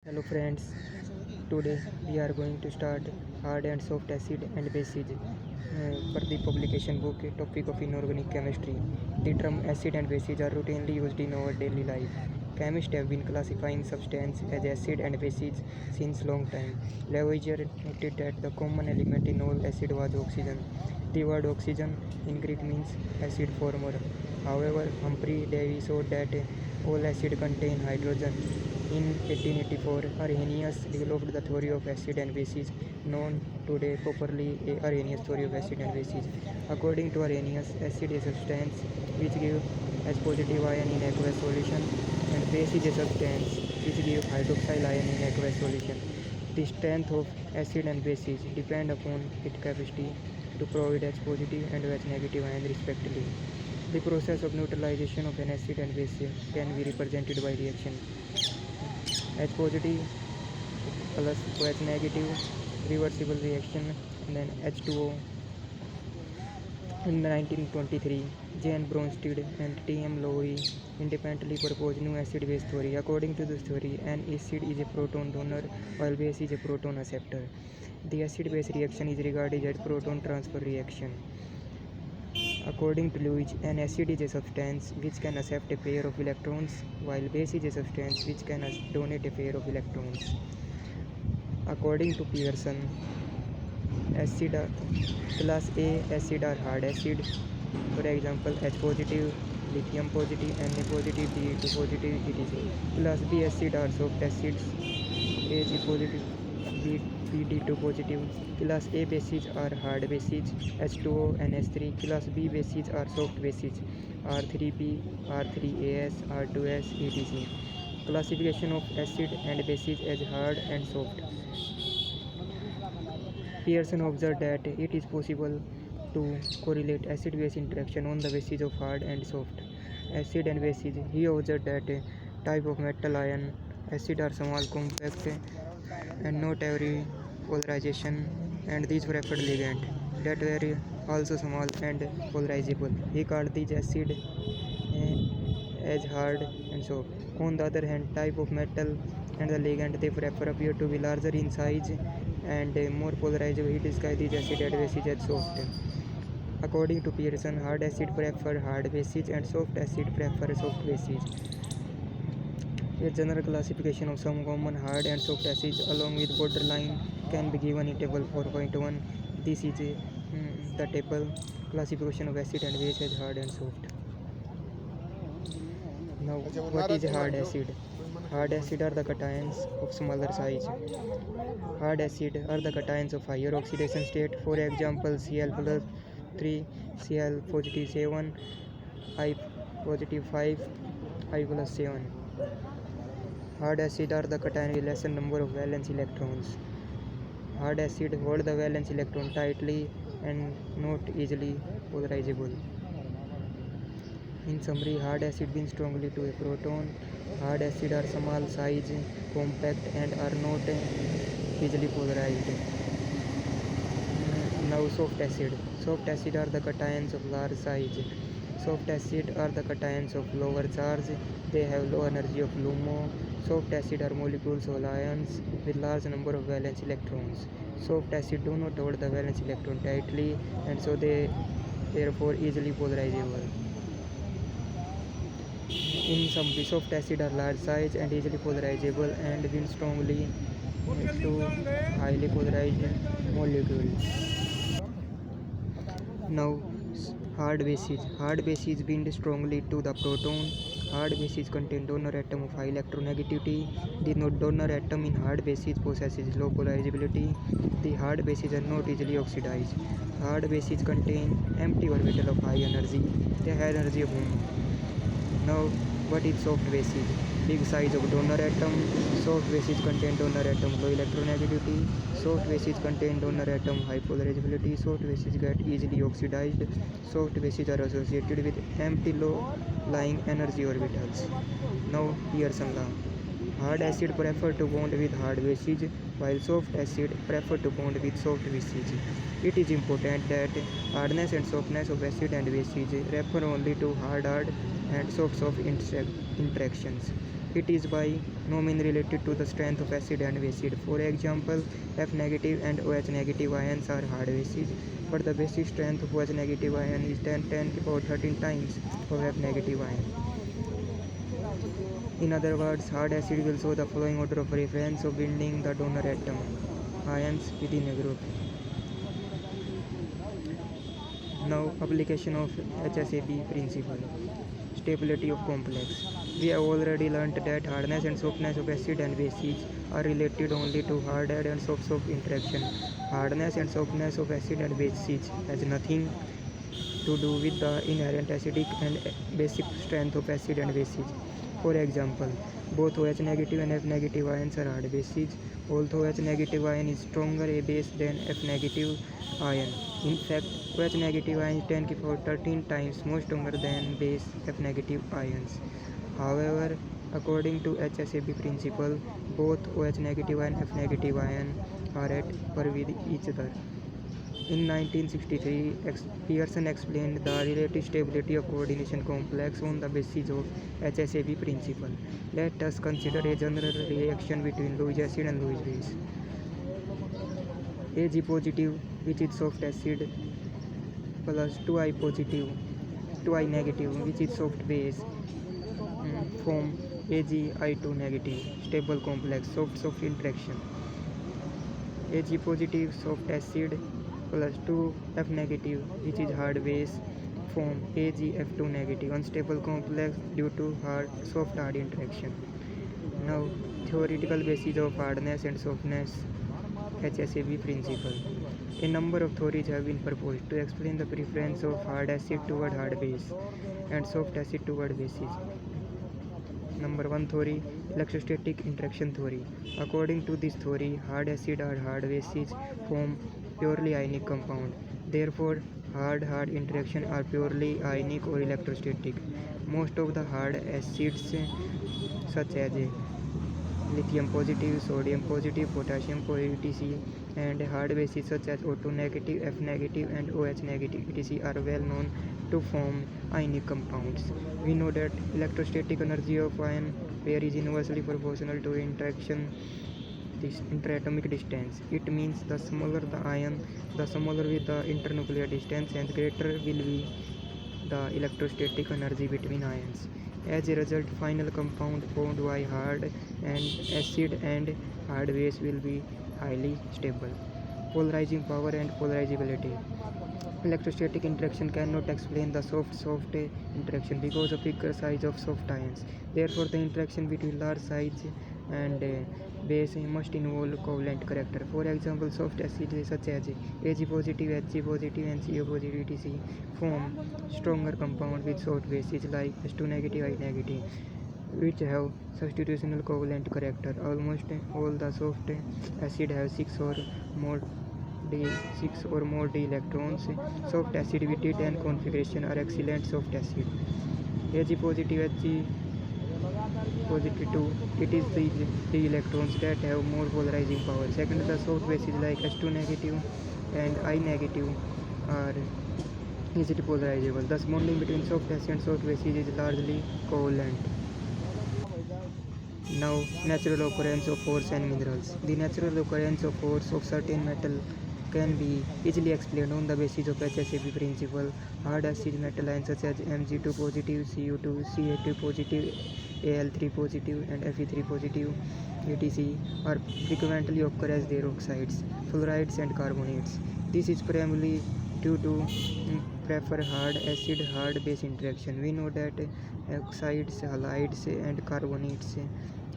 Hello friends, today we are going to start hard and soft acid and bases for the publication book topic of inorganic chemistry. The term acid and bases are routinely used in our daily life. Chemists have been classifying substances as acid and bases since long time. Lavoisier noted that the common element in all acid was oxygen. The word oxygen in Greek means acid former. However, Humphrey Davy showed that all acid contain hydrogen. In 1884, Arrhenius developed the theory of acid and bases, known today popularly as Arrhenius theory of acid and bases. According to Arrhenius, acid is a substance which gives H positive ion in aqueous solution, and base is a substance which gives hydroxyl ion in aqueous solution. The strength of acid and bases depend upon its capacity to provide H positive and H negative ion respectively. The process of neutralization of an acid and base can be represented by reaction H positive plus OH negative reversible reaction, and then H2O. In 1923, Jan Bronsted and T.M. Lowry independently proposed new acid-base theory. According to this theory, an acid is a proton donor while base is a proton acceptor. The acid-base reaction is regarded as proton transfer reaction. According to Lewis, an acid is a substance which can accept a pair of electrons, while base is a substance which can donate a pair of electrons. According to Pearson, acid class A acid are hard acid, for example H positive, lithium positive, Na positive, De2 positive, etc. Class B acid are soft acids, Ag positive, Pd2 positive. Class A bases are hard bases, H2O and H3. Class B bases are soft bases, R3P, R3As, R2S, etc. Classification of acid and bases as hard and soft. Pearson observed that it is possible to correlate acid-base interaction on the basis of hard and soft acid and bases. He observed that type of metal ion acid are small, compact, and not every polarization, and these preferred ligand that were also small and polarizable. He called these acid as hard and soft. On the other hand, type of metal and the ligand they prefer appear to be larger in size and more polarizable. He described these acid and bases as soft. According to Pearson, hard acid prefer hard bases and soft acid prefer soft bases. A general classification of some common hard and soft acids along with borderline can be given in table 4.1. This is the table classification of acid and base as hard and soft. Now, what is hard acid? Hard acid are the cations of smaller size. Hard acid are the cations of higher oxidation state. For example, Cl plus 3, Cl positive 7, I positive 5, I plus 7. Hard acid are the cation with lesser number of valence electrons. Hard acid hold the valence electron tightly and not easily polarizable. In summary, hard acid binds strongly to a proton. Hard acid are small size, compact, and are not easily polarized. Now soft acid. Soft acid are the cations of large size. Soft acid are the cations of lower charge. They have low energy of LUMO. Soft acid are molecules of ions with large number of valence electrons. Soft acid do not hold the valence electron tightly, and so they therefore easily polarizable. In summary, soft acid are large size and easily polarizable and bind strongly to highly polarized molecules. Now, hard bases. Hard bases bind strongly to the proton. Hard bases contain donor atom of high electronegativity. The donor atom in hard bases possesses low polarizability. The hard bases are not easily oxidized. Hard bases contain empty orbital of high energy. They have energy of 1. Now, what is soft bases? Big size of donor atom. Soft bases contain donor atom low electronegativity. Soft bases contain donor atom high polarizability. Soft bases get easily oxidized. Soft bases are associated with empty low lying energy orbitals. Now, Pearson law. Hard acid prefer to bond with hard bases, while soft acid prefer to bond with soft bases. It is important that hardness and softness of acid and bases refer only to hard and soft interactions. It is by no means related to the strength of acid and base. For example, F negative and OH negative ions are hard bases, but the basic strength of OH negative ion is 10 to the power 13 times of F negative ion. In other words, hard acid will show the following order of preference of binding the donor atom ions within a group. Now, application of HSAB principle. Stability of complex. We have already learnt that hardness and softness of acid and bases are related only to hard and soft interaction. Hardness and softness of acid and bases has nothing to do with the inherent acidic and basic strength of acid and bases. For example, both OH negative and F negative ions are hard bases, although OH negative ion is stronger a base than F negative ion. In fact, OH negative ion is 10 to the power 13 times more stronger than base F negative ions. However, according to HSAB principle, both OH negative and F negative ion are at par with each other. In 1963, Pearson explained the relative stability of coordination complex on the basis of HSAB principle. Let us consider a general reaction between Lewis acid and Lewis base. Ag positive, which is soft acid, plus 2I negative, which is soft base, form AgI2 negative, stable complex, soft interaction. Ag positive soft acid plus 2F negative, which is hard base, form AgF2 negative, unstable complex due to soft hard interaction. Now, theoretical basis of hardness and softness, HSAB principle. A number of theories have been proposed to explain the preference of hard acid toward hard base and soft acid toward bases. Number 1 theory, electrostatic interaction theory. According to this theory, hard acid or hard bases form purely ionic compound. Therefore, hard interaction are purely ionic or electrostatic. Most of the hard acids such as lithium positive, sodium positive, potassium positive, etc., and hard bases such as O2 negative, F negative, and OH negative, etc., are well known to form ionic compounds. We know that electrostatic energy of ion pair is inversely proportional to interatomic distance. It means the smaller the ion, the smaller with the internuclear distance, and greater will be the electrostatic energy between ions. As a result, final compound formed by hard and acid and hard base will be highly stable. Polarizing power and polarizability. Electrostatic interaction cannot explain the soft interaction because of bigger size of soft ions. Therefore, the interaction between large size and base must involve covalent character. For example, soft acids such as Ag positive, Hg positive, and Co positive, etc., form stronger compound with soft bases like S2 negative, I negative, which have substitutional covalent character. Almost all the soft acid have 6 or more d electrons. Soft acid with D10 configuration are excellent soft acid. Ag positive, Hg positive 2, it is the d electrons that have more polarizing power. Second, the soft bases like S2 negative and I negative are easily polarizable. Thus, bonding between soft acid and soft bases is largely covalent. Now, natural occurrence of ores and minerals. The natural occurrence of ores of certain metal can be easily explained on the basis of HSAB principle. Hard acid metal ions such as Mg2 positive, Cu2, Ca2 positive, Al3 positive, and Fe3 positive, etc., are frequently occur as their oxides, fluorides, and carbonates. This is primarily due to prefer hard acid hard base interaction. We know that oxides, halides, and carbonates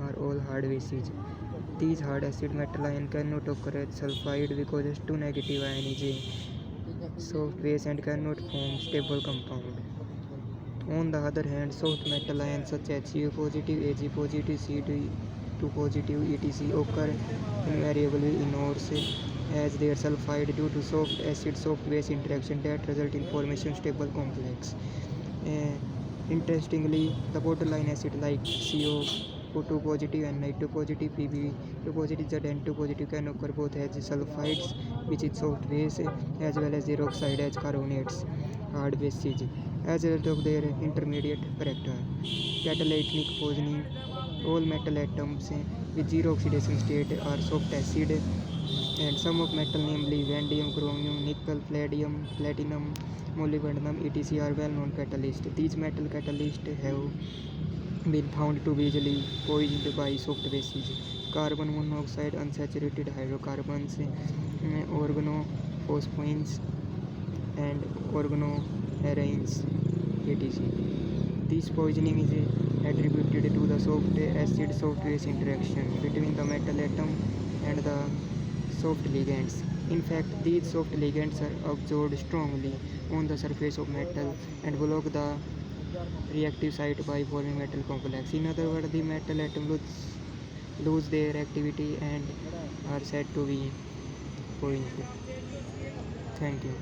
are all hard bases. These hard acid metal ion cannot occur as sulfide because S2 negative ion is a soft base and cannot form stable compound. On the other hand, soft metal ions such as Cu positive, Ag positive, Cu2 positive, etc., occur invariably in ores as they are sulfide due to soft acid soft base interaction that result in formation stable complex. Interestingly, the borderline acid like CO2 positive and Ni2 positive, Pb2 positive, Zn2 positive can occur both as sulfides, which is soft base, as well as their oxide as carbonates, hard bases, as a result of their intermediate character. Catalytic poisoning. All metal atoms with zero oxidation state are soft acid, and some of metal, namely vanadium, chromium, nickel, palladium, platinum, molybdenum, etc., are well-known catalysts. These metal catalysts have been found to be easily poisoned by soft bases, carbon monoxide, unsaturated hydrocarbons, organophosphines, and organoarenes, etc. This poisoning is attributed to the soft acid soft base interaction between the metal atom and the soft ligands. In fact, these soft ligands are absorbed strongly on the surface of metal and block the reactive site by forming metal complex. In other words, the metal atoms lose their activity and are said to be poisoned. Thank you.